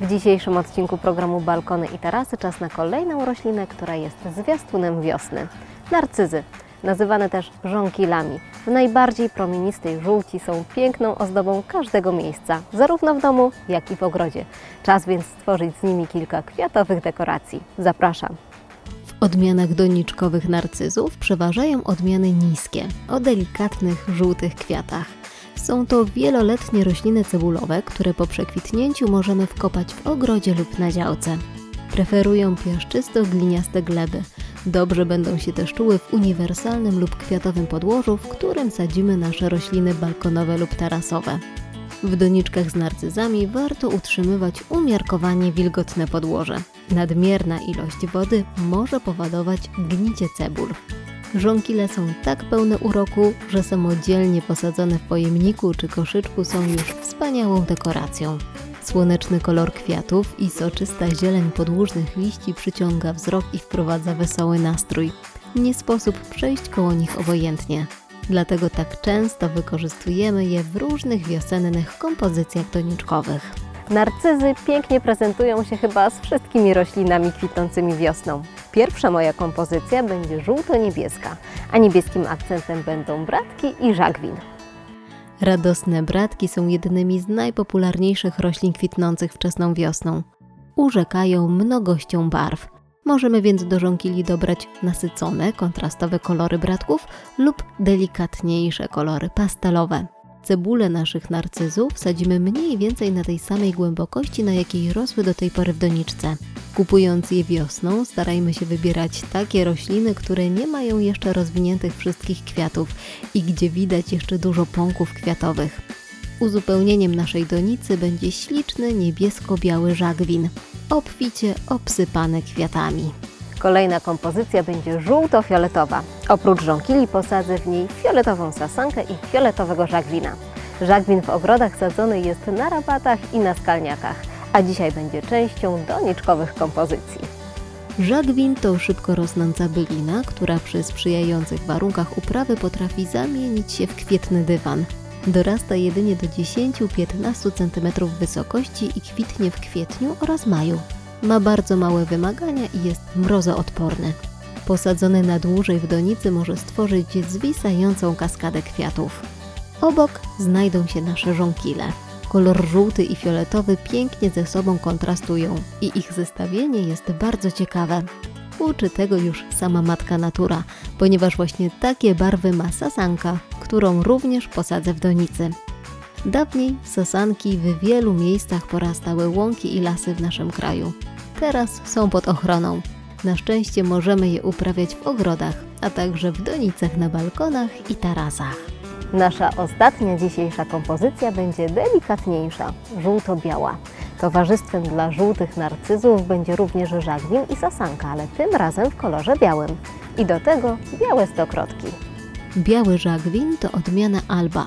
W dzisiejszym odcinku programu Balkony i Tarasy czas na kolejną roślinę, która jest zwiastunem wiosny. Narcyzy, nazywane też żonkilami. W najbardziej promienistej żółci są piękną ozdobą każdego miejsca, zarówno w domu, jak i w ogrodzie. Czas więc stworzyć z nimi kilka kwiatowych dekoracji. Zapraszam! W odmianach doniczkowych narcyzów przeważają odmiany niskie, o delikatnych, żółtych kwiatach. Są to wieloletnie rośliny cebulowe, które po przekwitnięciu możemy wkopać w ogrodzie lub na działce. Preferują piaszczysto-gliniaste gleby. Dobrze będą się też czuły w uniwersalnym lub kwiatowym podłożu, w którym sadzimy nasze rośliny balkonowe lub tarasowe. W doniczkach z narcyzami warto utrzymywać umiarkowanie wilgotne podłoże. Nadmierna ilość wody może powodować gnicie cebul. Żonkile są tak pełne uroku, że samodzielnie posadzone w pojemniku czy koszyczku są już wspaniałą dekoracją. Słoneczny kolor kwiatów i soczysta zieleń podłużnych liści przyciąga wzrok i wprowadza wesoły nastrój. Nie sposób przejść koło nich obojętnie. Dlatego tak często wykorzystujemy je w różnych wiosennych kompozycjach doniczkowych. Narcyzy pięknie prezentują się chyba z wszystkimi roślinami kwitnącymi wiosną. Pierwsza moja kompozycja będzie żółto-niebieska, a niebieskim akcentem będą bratki i żagwin. Radosne bratki są jednymi z najpopularniejszych roślin kwitnących wczesną wiosną. Urzekają mnogością barw. Możemy więc do żonkili dobrać nasycone, kontrastowe kolory bratków lub delikatniejsze kolory pastelowe. Cebule naszych narcyzów sadzimy mniej więcej na tej samej głębokości, na jakiej rosły do tej pory w doniczce. Kupując je wiosną, starajmy się wybierać takie rośliny, które nie mają jeszcze rozwiniętych wszystkich kwiatów i gdzie widać jeszcze dużo pąków kwiatowych. Uzupełnieniem naszej donicy będzie śliczny niebiesko-biały żagwin, obficie obsypany kwiatami. Kolejna kompozycja będzie żółto-fioletowa. Oprócz żonkili posadzę w niej fioletową sasankę i fioletowego żagwina. Żagwin w ogrodach sadzony jest na rabatach i na skalniakach, a dzisiaj będzie częścią doniczkowych kompozycji. Żagwin to szybko rosnąca bylina, która przy sprzyjających warunkach uprawy potrafi zamienić się w kwietny dywan. Dorasta jedynie do 10-15 cm wysokości i kwitnie w kwietniu oraz maju. Ma bardzo małe wymagania i jest mrozoodporny. Posadzony na dłużej w donicy może stworzyć zwisającą kaskadę kwiatów. Obok znajdą się nasze żonkile. Kolor żółty i fioletowy pięknie ze sobą kontrastują i ich zestawienie jest bardzo ciekawe. Uczy tego już sama matka natura, ponieważ właśnie takie barwy ma sasanka, którą również posadzę w donicy. Dawniej sasanki w wielu miejscach porastały łąki i lasy w naszym kraju. Teraz są pod ochroną. Na szczęście możemy je uprawiać w ogrodach, a także w donicach na balkonach i tarasach. Nasza ostatnia dzisiejsza kompozycja będzie delikatniejsza, żółto-biała. Towarzystwem dla żółtych narcyzów będzie również żagwin i sasanka, ale tym razem w kolorze białym. I do tego białe stokrotki. Biały żagwin to odmiana Alba.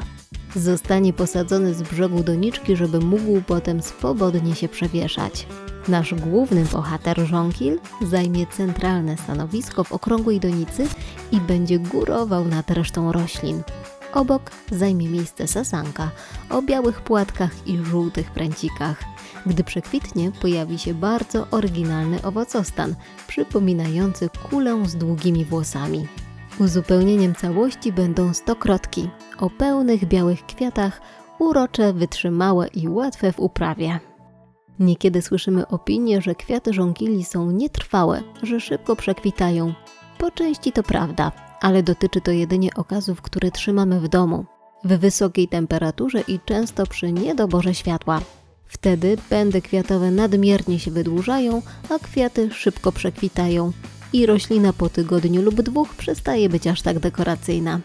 Zostanie posadzony z brzegu doniczki, żeby mógł potem swobodnie się przewieszać. Nasz główny bohater żonkil zajmie centralne stanowisko w okrągłej donicy i będzie górował nad resztą roślin. Obok zajmie miejsce sasanka o białych płatkach i żółtych pręcikach. Gdy przekwitnie, pojawi się bardzo oryginalny owocostan, przypominający kulę z długimi włosami. Uzupełnieniem całości będą stokrotki o pełnych białych kwiatach, urocze, wytrzymałe i łatwe w uprawie. Niekiedy słyszymy opinię, że kwiaty żonkili są nietrwałe, że szybko przekwitają. Po części to prawda, ale dotyczy to jedynie okazów, które trzymamy w domu, w wysokiej temperaturze i często przy niedoborze światła. Wtedy pędy kwiatowe nadmiernie się wydłużają, a kwiaty szybko przekwitają i roślina po tygodniu lub dwóch przestaje być aż tak dekoracyjna.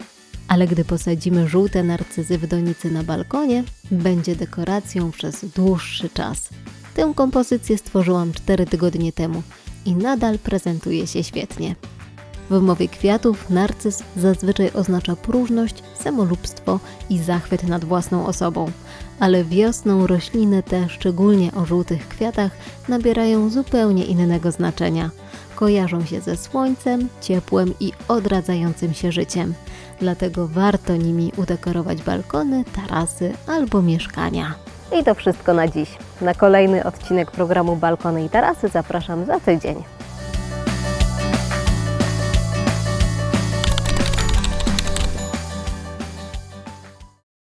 Ale gdy posadzimy żółte narcyzy w donicy na balkonie, będzie dekoracją przez dłuższy czas. Tę kompozycję stworzyłam 4 tygodnie temu i nadal prezentuje się świetnie. W mowie kwiatów narcyz zazwyczaj oznacza próżność, samolubstwo i zachwyt nad własną osobą, ale wiosną rośliny te, szczególnie o żółtych kwiatach, nabierają zupełnie innego znaczenia. Kojarzą się ze słońcem, ciepłem i odradzającym się życiem. Dlatego warto nimi udekorować balkony, tarasy albo mieszkania. I to wszystko na dziś. Na kolejny odcinek programu Balkony i Tarasy zapraszam za tydzień.